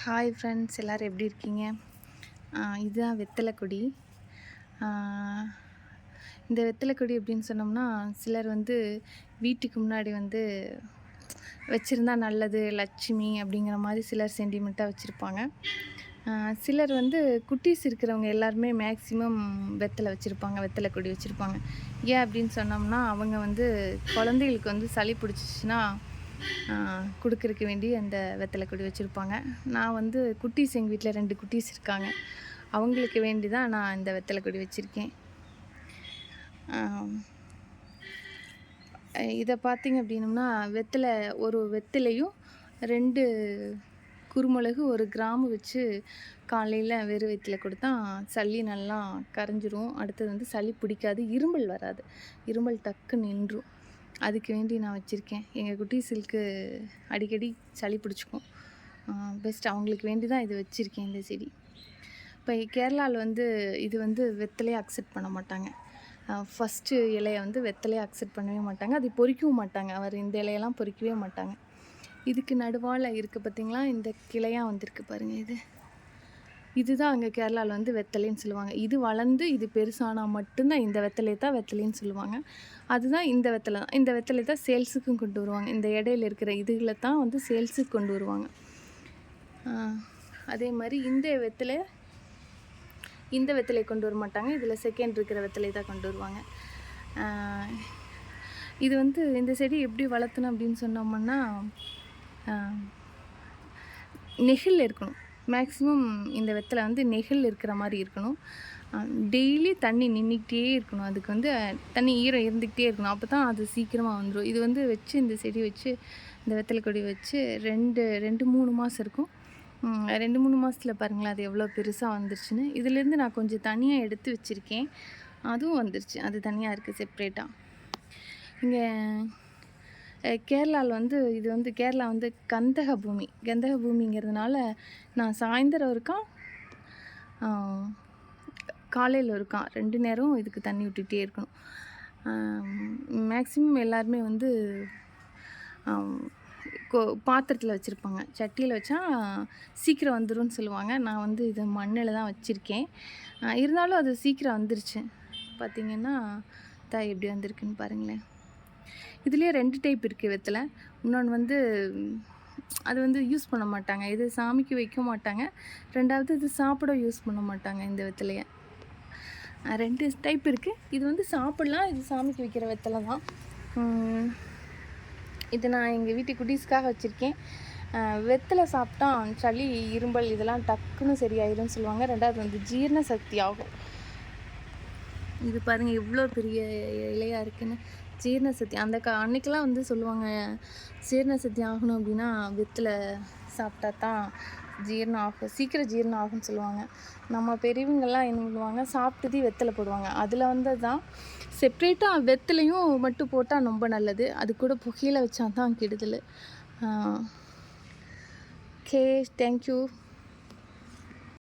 Hi friends, எல்லோரும் எப்படி இருக்கீங்க? இதுதான் வெத்தலை கொடி. இந்த வெத்தலை கொடி அப்படின்னு சொன்னோம்னா, சிலர் வந்து வீட்டுக்கு முன்னாடி வந்து வச்சுருந்தா நல்லது, லட்சுமி அப்படிங்கிற மாதிரி சிலர் சென்டிமெண்ட்டாக வச்சுருப்பாங்க. சிலர் வந்து குட்டீஸ் இருக்கிறவங்க எல்லாருமே மேக்ஸிமம் வெத்தலை வச்சுருப்பாங்க, வெத்தலை கொடி வச்சுருப்பாங்க. ஏன் அப்படின்னு சொன்னோம்னா, அவங்க வந்து குழந்தைகளுக்கு வந்து சளி பிடிச்சிச்சின்னா கொடுக்கறக்கு வேண்டி அந்த வெத்தலை கொடி வச்சுருப்பாங்க. நான் வந்து குட்டீஸ், எங்கள் வீட்டில் 2 குட்டீஸ் இருக்காங்க. அவங்களுக்கு வேண்டி தான் நான் இந்த வெத்தலை கொடி வச்சுருக்கேன். இதை பார்த்திங்க அப்படின்னோம்னா, ஒரு வெத்தலையும் 2 குறுமிளகு, 1 கிராம்பு வச்சு காலையில் வெறும் வயித்துல கொடுத்தா சளி நல்லா கரைஞ்சிரும். அடுத்தது வந்து சளி பிடிக்காது, இருமல் வராது, இருமல் டக்கு நின்றும். அதுக்கு வேண்டி நான் வச்சுருக்கேன். எங்கள் குட்டீஸுக்கு அடிக்கடி சளி பிடிச்சிக்கும். பெஸ்ட் அவங்களுக்கு வேண்டி தான் இது வச்சுருக்கேன், இந்த செடி. இப்போ கேரளாவில் வந்து இது வந்து வெத்தலையை அக்செப்ட் பண்ண மாட்டாங்க. ஃபஸ்ட்டு இலையை வந்து வெத்தலையை அக்செப்ட் பண்ணவே மாட்டாங்க. அது பொறிக்கவும் மாட்டாங்க. இந்த இலையெல்லாம் பொறிக்கவே மாட்டாங்க. இதுக்கு நடுவால் இருக்குது பார்த்திங்களா, இந்த கிளையாக வந்திருக்கு பாருங்கள். இதுதான் அங்கே கேரளாவில் வந்து வெத்தலைன்னு சொல்லுவாங்க. இது வளர்ந்து இது பெருசானால் மட்டும்தான் இந்த வெத்தலையை தான் வெத்தலைன்னு சொல்லுவாங்க. அதுதான் இந்த வெத்தலை தான். இந்த வெத்தலை தான் சேல்ஸுக்கும் கொண்டு வருவாங்க. இந்த இடையில இருக்கிற இதுகளை தான் வந்து சேல்ஸுக்கு கொண்டு வருவாங்க. அதே மாதிரி இந்த வெத்தலை கொண்டு வர மாட்டாங்க. இதில் செகண்ட் இருக்கிற வெத்தலை தான் கொண்டு வருவாங்க. இது வந்து இந்த செடி எப்படி வளர்த்தணும் அப்படின்னு சொன்னோம்னா, நெகில் இருக்கணும். மேக்ஸிமம் இந்த வெத்தலை வந்து நெகில் இருக்கிற மாதிரி இருக்கணும். டெய்லி தண்ணி நின்றுக்கிட்டே இருக்கணும். அதுக்கு வந்து தண்ணி ஈரம் இருந்துக்கிட்டே இருக்கணும். அப்போ தான் அது சீக்கிரமாக வந்துடும். இது வந்து வச்சு இந்த செடி வச்சு இந்த வெத்தலை கொடி வச்சு 2-3 மாதம் இருக்கும். 2-3 மாதத்தில் பாருங்களேன் அது எவ்வளோ பெருசாக வந்துருச்சுன்னு. இதுலேருந்து நான் கொஞ்சம் தனியாக எடுத்து வச்சுருக்கேன். அதுவும் வந்துருச்சு. அது தனியாக இருக்குது செப்ரேட்டாக. இங்கே கேரளாவில் வந்து இது வந்து கேரளா வந்து கந்தக பூமிங்கிறதுனால நான் சாயந்தரம் இருக்கான், காலையில் இருக்கான், 2 நேரம் இதுக்கு தண்ணி விட்டுகிட்டே இருக்கணும். மேக்ஸிமம் எல்லாருமே வந்து பாத்திரத்தில் வச்சுருப்பாங்க. சட்டியில் வச்சா சீக்கிரம் வந்துடும் சொல்லுவாங்க. நான் வந்து இது மண்ணில் தான் வச்சுருக்கேன். இருந்தாலும் அது சீக்கிரம் வந்துருச்சு. பார்த்திங்கன்னா எப்படி வந்திருக்குன்னு பாருங்களேன். இதுலேயே 2 டைப் இருக்குது வெத்தலை. இன்னொன்று வந்து அது வந்து யூஸ் பண்ண மாட்டாங்க. இது சாமிக்கு வைக்க மாட்டாங்க. 2வது இது சாப்பிட யூஸ் பண்ண மாட்டாங்க. இந்த வெத்தலையை 2 டைப் இருக்குது. இது வந்து சாப்பிட்லாம், இது சாமிக்கு வைக்கிற வெத்தலை தான். இது நான் எங்கள் வீட்டு குட்டீஸ்க்காக வச்சுருக்கேன். வெத்தலை சாப்பிட்டா சளி, இரும்பல் இதெல்லாம் டக்குன்னு சரியாயிரும்னு சொல்லுவாங்க. 2வது வந்து ஜீரண சக்தி ஆகும். இது பாருங்கள் எவ்வளோ பெரிய இலையாக இருக்குன்னு. ஜீரண சக்தி அன்றைக்கெல்லாம் வந்து சொல்லுவாங்க, ஜீரண சக்தி ஆகணும் அப்படின்னா வெத்தலை சாப்பிட்டா தான் ஜீரணம் ஆகும், சீக்கிரம் ஜீரணம் ஆகும்னு சொல்லுவாங்க. நம்ம பெரியவங்கள்லாம் என்ன பண்ணுவாங்க, சாப்பிட்டதே வெத்தலை போடுவாங்க. அதில் வந்து தான் செப்ரேட்டாக வெத்தலையும் மட்டும் போட்டால் ரொம்ப நல்லது. அது கூட புகையில வச்சா தான் கெடுதல். Okay, thank you.